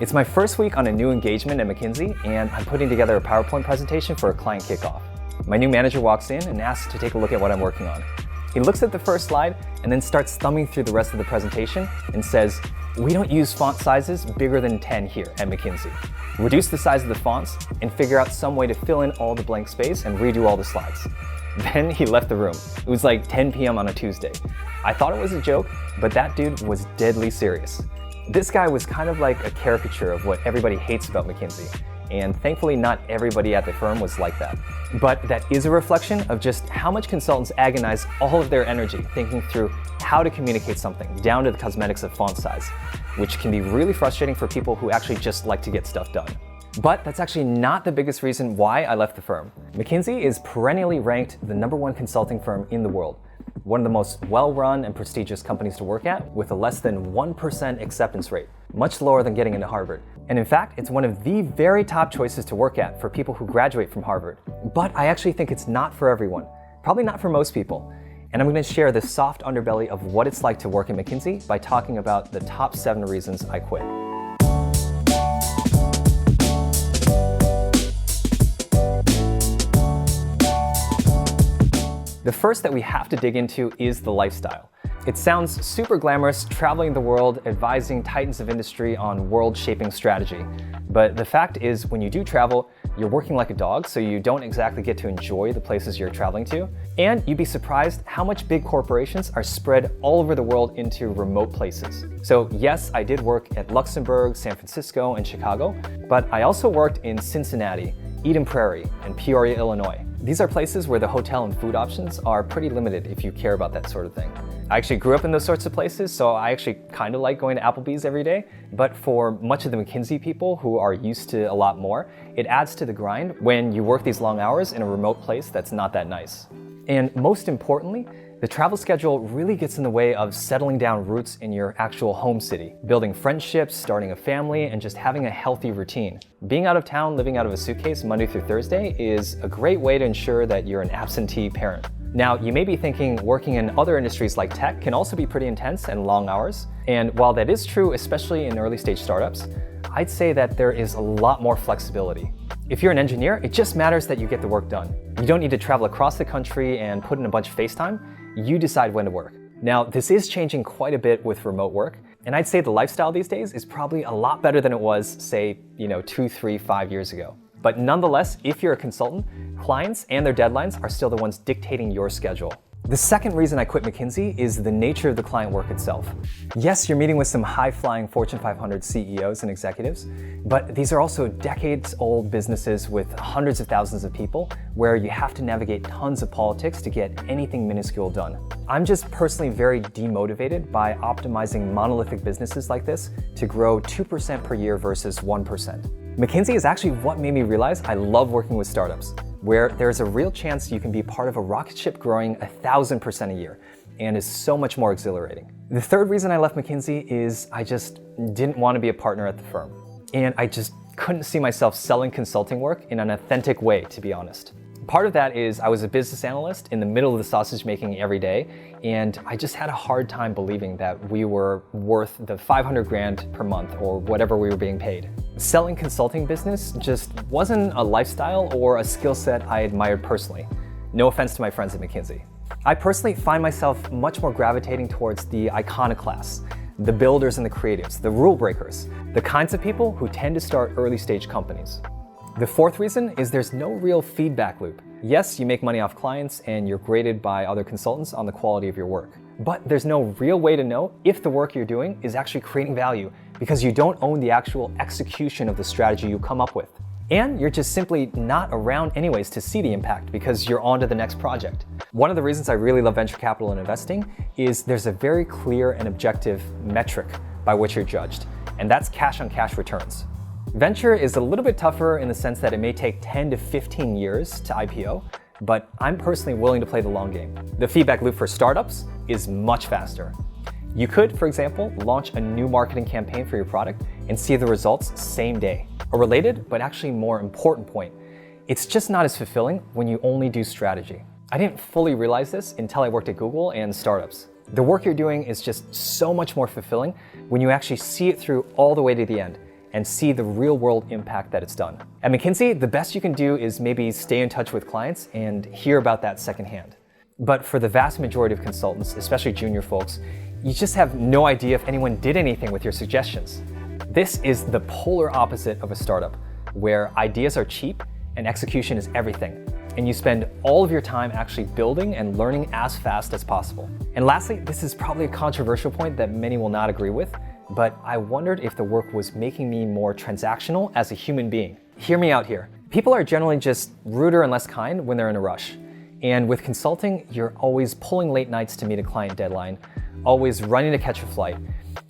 It's my first week on a new engagement at Mckinsey, and I'm putting together a PowerPoint presentation for a client kickoff. My new manager walks in and asks to take a look at what I'm working on. He looks at the first slide and then starts thumbing through the rest of the presentation and says, "We don't use font sizes bigger than 10 here at Mckinsey. Reduce the size of the fonts and figure out some way to fill in all the blank space and redo all the slides." Then he left the room. It was like 10 p.m. on a Tuesday. I thought it was a joke, but that dude was deadly serious. This guy was kind of like a caricature of what everybody hates about McKinsey. And thankfully, not everybody at the firm was like that. But that is a reflection of just how much consultants agonize all of their energy thinking through how to communicate something down to the cosmetics of font size, which can be really frustrating for people who actually just like to get stuff done. But that's actually not the biggest reason why I left the firm. McKinsey is perennially ranked the #1 consulting firm in the world, one of the most well-run and prestigious companies to work at, with a less than 1% acceptance rate, much lower than getting into Harvard. And in fact, it's one of the very top choices to work at for people who graduate from Harvard. But I actually think it's not for everyone, probably not for most people. And I'm going to share the soft underbelly of what it's like to work at McKinsey by talking about the top 7 reasons I quit. The first that we have to dig into is the lifestyle. It sounds super glamorous, traveling the world, advising titans of industry on world-shaping strategy. But the fact is, when you do travel, you're working like a dog, so you don't exactly get to enjoy the places you're traveling to. And you'd be surprised how much big corporations are spread all over the world into remote places. So yes, I did work at Luxembourg, San Francisco, and Chicago, but I also worked in Cincinnati, Eden Prairie, and Peoria, Illinois. These are places where the hotel and food options are pretty limited if you care about that sort of thing. I actually grew up in those sorts of places, so I actually kind of like going to Applebee's every day. But for much of the McKinsey people who are used to a lot more, it adds to the grind when you work these long hours in a remote place that's not that nice. And most importantly, the travel schedule really gets in the way of settling down roots in your actual home city, building friendships, starting a family, and just having a healthy routine. Being out of town, living out of a suitcase Monday through Thursday is a great way to ensure that you're an absentee parent. Now, you may be thinking working in other industries like tech can also be pretty intense and long hours. And while that is true, especially in early stage startups, I'd say that there is a lot more flexibility. If you're an engineer, it just matters that you get the work done. You don't need to travel across the country and put in a bunch of FaceTime. You decide when to work. Now, this is changing quite a bit with remote work, and I'd say the lifestyle these days is probably a lot better than it was, say, 2, 3, 5 years ago. But nonetheless, if you're a consultant, clients and their deadlines are still the ones dictating your schedule. The second reason I quit McKinsey is the nature of the client work itself. Yes, you're meeting with some high-flying Fortune 500 CEOs and executives, but these are also decades-old businesses with hundreds of thousands of people where you have to navigate tons of politics to get anything minuscule done. I'm just personally very demotivated by optimizing monolithic businesses like this to grow 2% per year versus 1%. McKinsey is actually what made me realize I love working with startups, where there's a real chance you can be part of a rocket ship growing 1,000% a year, and is so much more exhilarating. The third reason I left McKinsey is I just didn't want to be a partner at the firm. And I just couldn't see myself selling consulting work in an authentic way, to be honest. Part of that is I was a business analyst in the middle of the sausage making every day, and I just had a hard time believing that we were worth the 500 grand per month or whatever we were being paid. Selling consulting business just wasn't a lifestyle or a skill set I admired personally. No offense to my friends at McKinsey. I personally find myself much more gravitating towards the iconoclasts, the builders and the creatives, the rule breakers, the kinds of people who tend to start early stage companies. The fourth reason is there's no real feedback loop. Yes, you make money off clients and you're graded by other consultants on the quality of your work. But there's no real way to know if the work you're doing is actually creating value because you don't own the actual execution of the strategy you come up with. And you're just simply not around anyways to see the impact because you're on to the next project. One of the reasons I really love venture capital and investing is there's a very clear and objective metric by which you're judged, and that's cash on cash returns. Venture is a little bit tougher in the sense that it may take 10 to 15 years to IPO, but I'm personally willing to play the long game. The feedback loop for startups is much faster. You could, for example, launch a new marketing campaign for your product and see the results same day. A related, but actually more important point, it's just not as fulfilling when you only do strategy. I didn't fully realize this until I worked at Google and startups. The work you're doing is just so much more fulfilling when you actually see it through all the way to the end and see the real world impact that it's done. At McKinsey, the best you can do is maybe stay in touch with clients and hear about that secondhand. But for the vast majority of consultants, especially junior folks, you just have no idea if anyone did anything with your suggestions. This is the polar opposite of a startup, where ideas are cheap and execution is everything, and you spend all of your time actually building and learning as fast as possible. And lastly, this is probably a controversial point that many will not agree with, but I wondered if the work was making me more transactional as a human being. Hear me out here. People are generally just ruder and less kind when they're in a rush. And with consulting, you're always pulling late nights to meet a client deadline, always running to catch a flight.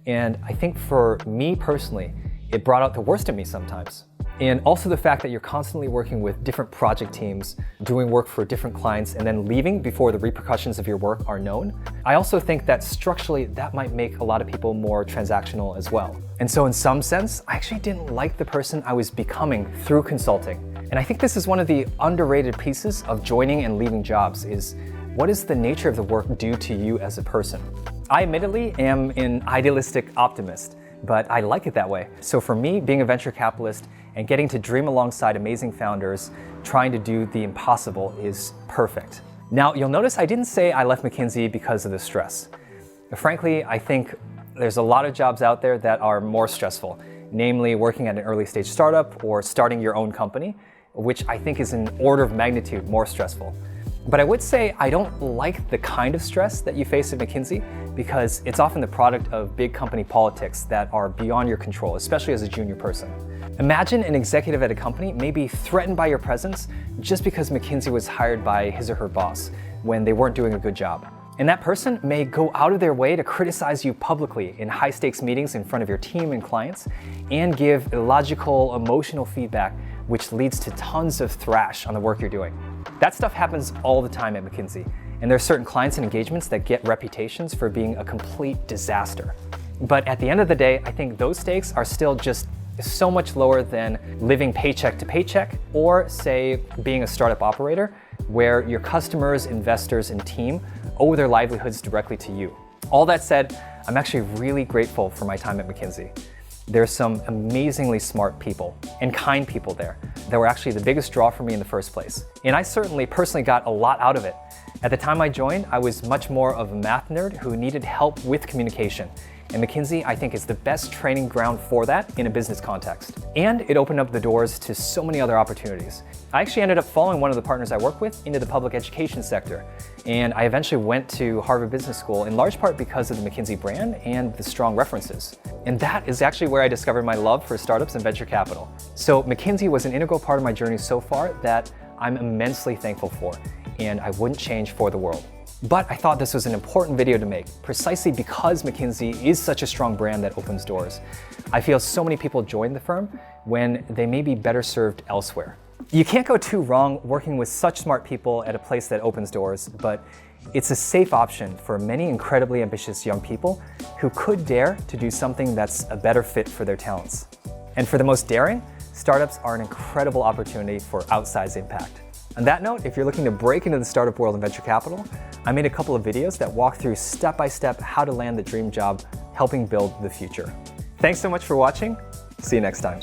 And I think for me personally, it brought out the worst in me sometimes. And also the fact that you're constantly working with different project teams, doing work for different clients, and then leaving before the repercussions of your work are known. I also think that structurally, that might make a lot of people more transactional as well. And so in some sense, I actually didn't like the person I was becoming through consulting. And I think this is one of the underrated pieces of joining and leaving jobs is, what does the nature of the work do to you as a person? I admittedly am an idealistic optimist, but I like it that way. So for me, being a venture capitalist and getting to dream alongside amazing founders, trying to do the impossible is perfect. Now, you'll notice I didn't say I left McKinsey because of the stress. Frankly, I think there's a lot of jobs out there that are more stressful, namely working at an early stage startup or starting your own company, which I think is an order of magnitude more stressful. But I would say I don't like the kind of stress that you face at McKinsey because it's often the product of big company politics that are beyond your control, especially as a junior person. Imagine an executive at a company may be threatened by your presence just because McKinsey was hired by his or her boss when they weren't doing a good job. And that person may go out of their way to criticize you publicly in high-stakes meetings in front of your team and clients and give illogical, emotional feedback, which leads to tons of thrash on the work you're doing. That stuff happens all the time at McKinsey, and there are certain clients and engagements that get reputations for being a complete disaster. But at the end of the day, I think those stakes are still just so much lower than living paycheck to paycheck, or say being a startup operator, where your customers, investors, and team owe their livelihoods directly to you. All that said, I'm actually really grateful for my time at McKinsey. There's some amazingly smart people and kind people there that were actually the biggest draw for me in the first place. And I certainly personally got a lot out of it. At the time I joined, I was much more of a math nerd who needed help with communication. And McKinsey, I think, is the best training ground for that in a business context. And it opened up the doors to so many other opportunities. I actually ended up following one of the partners I work with into the public education sector. And I eventually went to Harvard Business School in large part because of the McKinsey brand and the strong references. And that is actually where I discovered my love for startups and venture capital. So McKinsey was an integral part of my journey so far that I'm immensely thankful for, and I wouldn't change for the world. But I thought this was an important video to make, precisely because McKinsey is such a strong brand that opens doors. I feel so many people join the firm when they may be better served elsewhere. You can't go too wrong working with such smart people at a place that opens doors, but it's a safe option for many incredibly ambitious young people who could dare to do something that's a better fit for their talents. And for the most daring, startups are an incredible opportunity for outsized impact. On that note, if you're looking to break into the startup world and venture capital, I made a couple of videos that walk through step-by-step how to land the dream job, helping build the future. Thanks so much for watching. See you next time.